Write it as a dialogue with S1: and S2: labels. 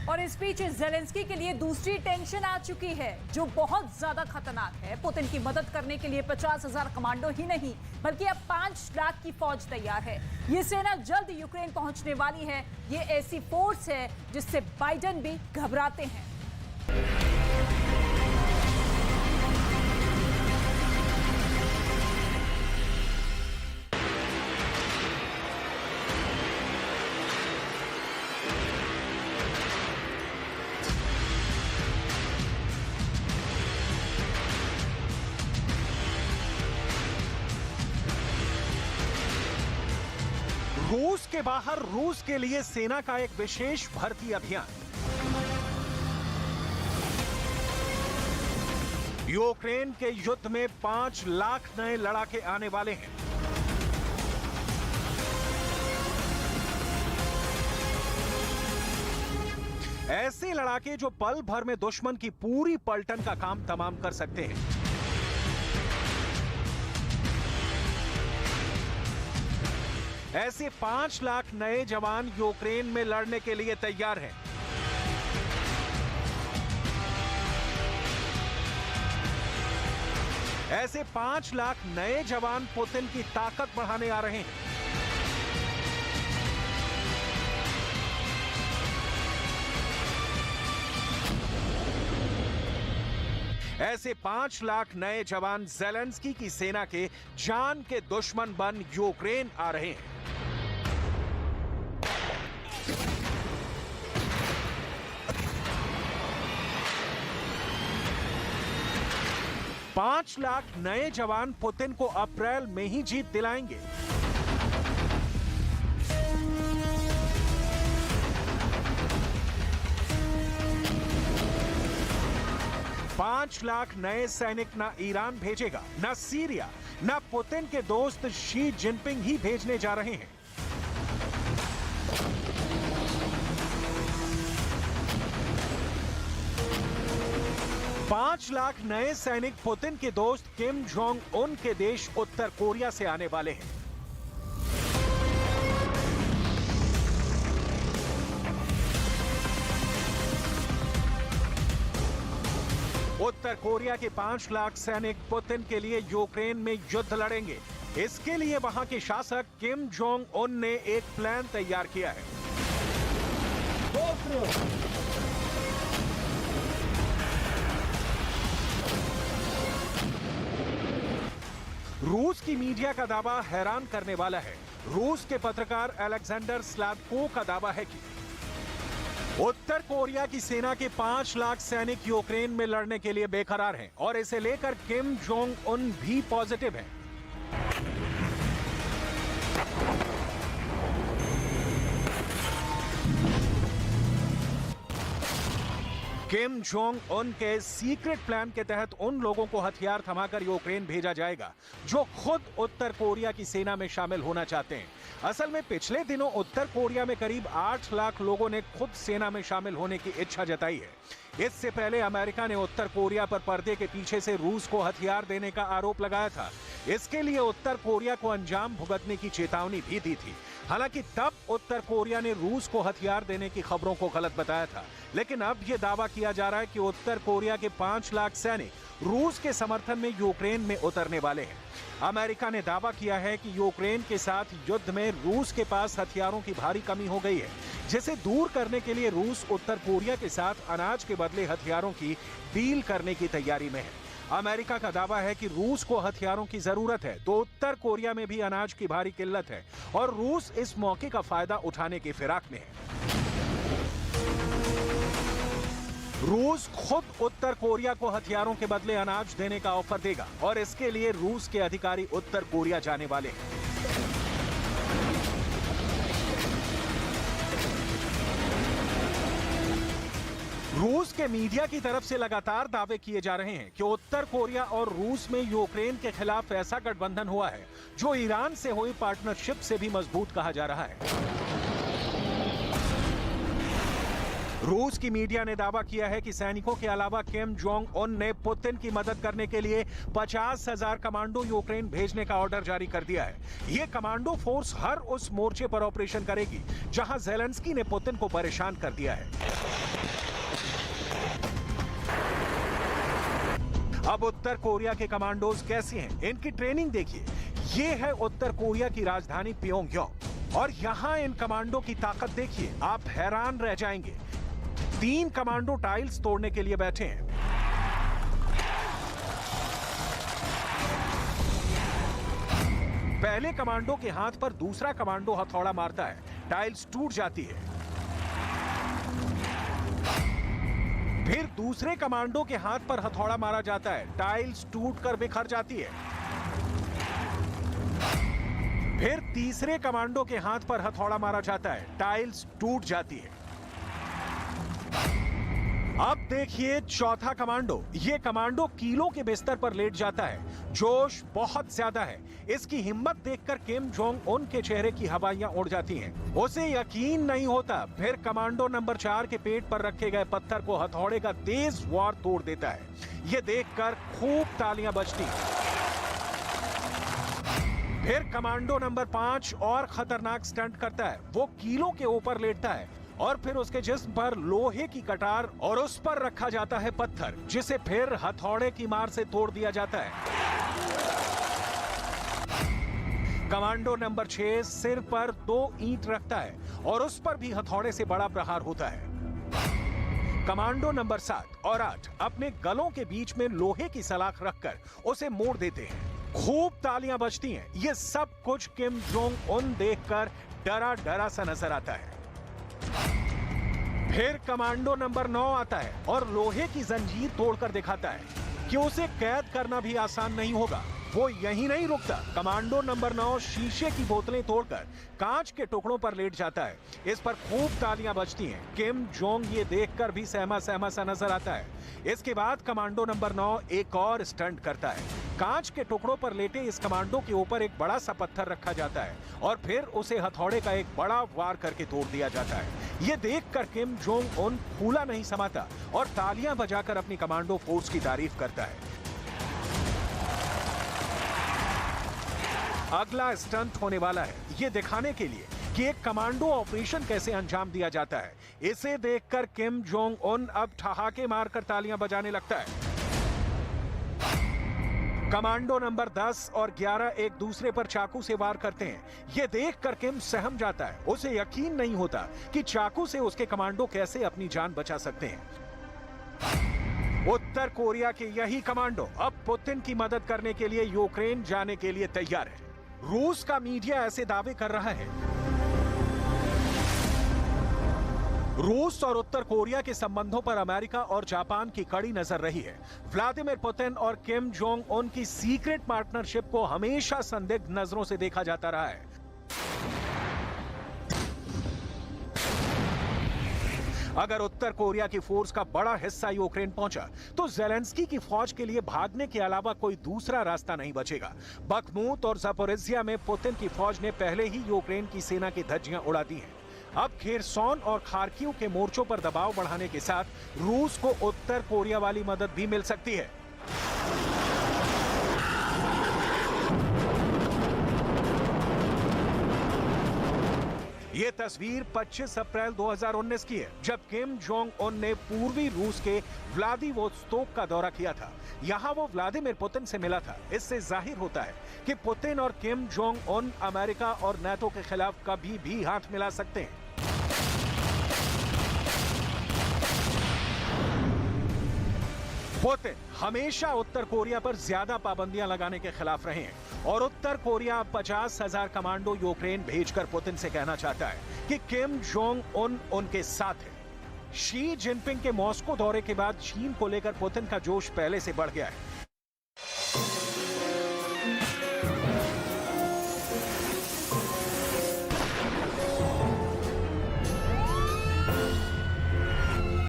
S1: और इस बीच ज़ेलेंस्की के लिए दूसरी टेंशन आ चुकी है जो बहुत ज्यादा खतरनाक है। पुतिन की मदद करने के लिए 50,000 कमांडो ही नहीं बल्कि अब 5 लाख की फौज तैयार है। ये सेना जल्द यूक्रेन पहुंचने वाली है। ये ऐसी फोर्स है जिससे बाइडेन भी घबराते हैं।
S2: रूस के बाहर रूस के लिए सेना का एक विशेष भर्ती अभियान। यूक्रेन के युद्ध में 5 लाख नए लड़ाके आने वाले हैं। ऐसे लड़ाके जो पल भर में दुश्मन की पूरी पलटन का काम तमाम कर सकते हैं। ऐसे 5 लाख नए जवान यूक्रेन में लड़ने के लिए तैयार हैं। ऐसे 5 लाख नए जवान पुतिन की ताकत बढ़ाने आ रहे हैं। ऐसे 5 लाख नए जवान ज़ेलेंस्की की सेना के जान के दुश्मन बन यूक्रेन आ रहे हैं। 5 लाख नए जवान पुतिन को अप्रैल में ही जीत दिलाएंगे। पांच लाख नए सैनिक ना ईरान भेजेगा, ना सीरिया, ना पुतिन के दोस्त शी जिनपिंग ही भेजने जा रहे हैं। पांच लाख नए सैनिक पुतिन के दोस्त किम जोंग उन के देश उत्तर कोरिया से आने वाले हैं। उत्तर कोरिया के 5 लाख सैनिक पुतिन के लिए यूक्रेन में युद्ध लड़ेंगे। इसके लिए वहां के शासक किम जोंग उन ने एक प्लान तैयार किया है। रूस की मीडिया का दावा हैरान करने वाला है। रूस के पत्रकार अलेक्जेंडर स्लादको का दावा है कि उत्तर कोरिया की सेना के 5 लाख सैनिक यूक्रेन में लड़ने के लिए बेकरार हैं और इसे लेकर किम जोंग उन भी पॉजिटिव हैं। किम जोंग उन के सीक्रेट प्लान के तहत उन लोगों को हथियार थमाकर यूक्रेन भेजा जाएगा जो खुद उत्तर कोरिया की सेना में शामिल होना चाहते हैं। असल में पिछले दिनों उत्तर कोरिया में करीब 8 लाख लोगों ने खुद सेना में शामिल होने की इच्छा जताई है। इससे पहले अमेरिका ने उत्तर कोरिया पर पर्दे के पीछे से रूस को हथियार देने का आरोप लगाया था। इसके लिए उत्तर कोरिया को अंजाम भुगतने की चेतावनी भी दी थी। हालांकि तब उत्तर कोरिया ने रूस को हथियार देने की खबरों को गलत बताया था, लेकिन अब यह दावा किया जा रहा है कि उत्तर कोरिया के 5 लाख सैनिक रूस के समर्थन में यूक्रेन में उतरने वाले हैं। अमेरिका ने दावा किया है कि यूक्रेन के साथ युद्ध में रूस के पास हथियारों की भारी कमी हो गई है, जिसे दूर करने के लिए रूस उत्तर कोरिया के साथ अनाज के बदले हथियारों की डील करने की तैयारी में है। अमेरिका का दावा है कि रूस को हथियारों की जरूरत है तो उत्तर कोरिया में भी अनाज की भारी किल्लत है और रूस इस मौके का फायदा उठाने की फिराक में है। रूस खुद उत्तर कोरिया को हथियारों के बदले अनाज देने का ऑफर देगा और इसके लिए रूस के अधिकारी उत्तर कोरिया जाने वाले हैं। रूस के मीडिया की तरफ से लगातार दावे किए जा रहे हैं कि उत्तर कोरिया और रूस में यूक्रेन के खिलाफ ऐसा गठबंधन हुआ है जो ईरान से हुई पार्टनरशिप से भी मजबूत कहा जा रहा है। रूस की मीडिया ने दावा किया है कि सैनिकों के अलावा किम जोंग उन ने पुतिन की मदद करने के लिए 50,000 कमांडो यूक्रेन भेजने का ऑर्डर जारी कर दिया है। ये कमांडो फोर्स हर उस मोर्चे पर ऑपरेशन करेगी जहां ज़ेलेंस्की ने पुतिन को परेशान कर दिया है। अब उत्तर कोरिया के कमांडोज कैसे हैं, इनकी ट्रेनिंग देखिए। ये है उत्तर कोरिया की राजधानी प्योंगयांग और यहां इन कमांडो की ताकत देखिए, आप हैरान रह जाएंगे। 3 कमांडो टाइल्स तोड़ने के लिए बैठे हैं। पहले कमांडो के हाथ पर दूसरा कमांडो हथौड़ा मारता है, टाइल्स टूट जाती है। फिर दूसरे कमांडो के हाथ पर हथौड़ा मारा जाता है, टाइल्स टूटकर बिखर जाती है। फिर तीसरे कमांडो के हाथ पर हथौड़ा मारा जाता है, टाइल्स टूट जाती है। अब देखिए चौथा कमांडो। ये कमांडो कीलो के बिस्तर पर लेट जाता है। जोश बहुत ज्यादा है। इसकी हिम्मत देखकर किम जोंग उन के चेहरे की हवाइयां उड़ जाती हैं। उसे यकीन नहीं होता। फिर कमांडो नंबर 4 के पेट पर रखे गए पत्थर को हथौड़े का तेज वार तोड़ देता है। ये देखकर खूब तालियां बजती हैं। फिर कमांडो नंबर 5 और खतरनाक स्टंट करता है। वो कीलो के ऊपर लेटता है और फिर उसके जिस्म पर लोहे की कटार और उस पर रखा जाता है पत्थर, जिसे फिर हथौड़े की मार से तोड़ दिया जाता है। कमांडो नंबर 6 सिर पर 2 ईंट रखता है और उस पर भी हथौड़े से बड़ा प्रहार होता है। कमांडो नंबर 7 और 8 अपने गलों के बीच में लोहे की सलाख रखकर उसे मोड़ देते हैं। खूब तालियां बजती हैं। ये सब कुछ किम जोंग उन देखकर डरा डरा सा नजर आता है। फिर कमांडो नंबर 9 आता है और लोहे की जंजीर तोड़कर दिखाता है कि उसे कैद करना भी आसान नहीं होगा। वो यहीं नहीं रुकता। कमांडो नंबर 9 शीशे की बोतलें तोड़कर कांच के टुकड़ों पर लेट जाता है। इस पर खूब तालियां बजती हैं। किम जोंग ये देखकर भी सहमा सहमा सा नजर आता है। इसके बाद कमांडो नंबर 9 एक और स्टंट करता है। कांच के टुकड़ों पर लेटे इस कमांडो के ऊपर एक बड़ा सा पत्थर रखा जाता है और फिर उसे हथौड़े का एक बड़ा वार करके तोड़ दिया जाता है। ये देखकर किम जोंग उन फूला नहीं समाता और तालियां बजाकर अपनी कमांडो फोर्स की तारीफ करता है। अगला स्टंट होने वाला है, ये दिखाने के लिए कि एक कमांडो ऑपरेशन कैसे अंजाम दिया जाता है। इसे देखकर किम जोंग उन अब ठहाके मारकर तालियां बजाने लगता है। कमांडो नंबर 10 और 11 एक दूसरे पर चाकू से वार करते हैं। यह देखकर किम सहम जाता है। उसे यकीन नहीं होता कि चाकू से उसके कमांडो कैसे अपनी जान बचा सकते हैं। उत्तर कोरिया के यही कमांडो अब पुतिन की मदद करने के लिए यूक्रेन जाने के लिए तैयार है। रूस का मीडिया ऐसे दावे कर रहा है। रूस और उत्तर कोरिया के संबंधों पर अमेरिका और जापान की कड़ी नजर रही है। व्लादिमीर पुतिन और किम जोंग उन की सीक्रेट पार्टनरशिप को हमेशा संदिग्ध नजरों से देखा जाता रहा है। अगर उत्तर कोरिया की फोर्स का बड़ा हिस्सा यूक्रेन पहुंचा तो ज़ेलेंस्की की फौज के लिए भागने के अलावा कोई दूसरा रास्ता नहीं बचेगा। बखमूत और ज़पोरिज़िया में पुतिन की फौज ने पहले ही यूक्रेन की सेना की धज्जियां उड़ा दी हैं। अब खेरसोन और खार्किव के मोर्चों पर दबाव बढ़ाने के साथ रूस को उत्तर कोरिया वाली मदद भी मिल सकती है। ये तस्वीर 25 अप्रैल 2019 की है, जब किम जोंग उन ने पूर्वी रूस के व्लादिवोस्तोक का दौरा किया था। यहां वो व्लादिमीर पुतिन से मिला था। इससे जाहिर होता है कि पुतिन और किम जोंग उन अमेरिका और नाटो के खिलाफ कभी भी हाथ मिला सकते हैं। पुतिन हमेशा उत्तर कोरिया पर ज्यादा पाबंदियां लगाने के खिलाफ रहे हैं और उत्तर कोरिया 50,000 कमांडो यूक्रेन भेजकर पुतिन से कहना चाहता है कि किम जोंग उन उनके साथ है। शी जिनपिंग के मॉस्को दौरे के बाद चीन को लेकर पुतिन का जोश पहले से बढ़ गया है।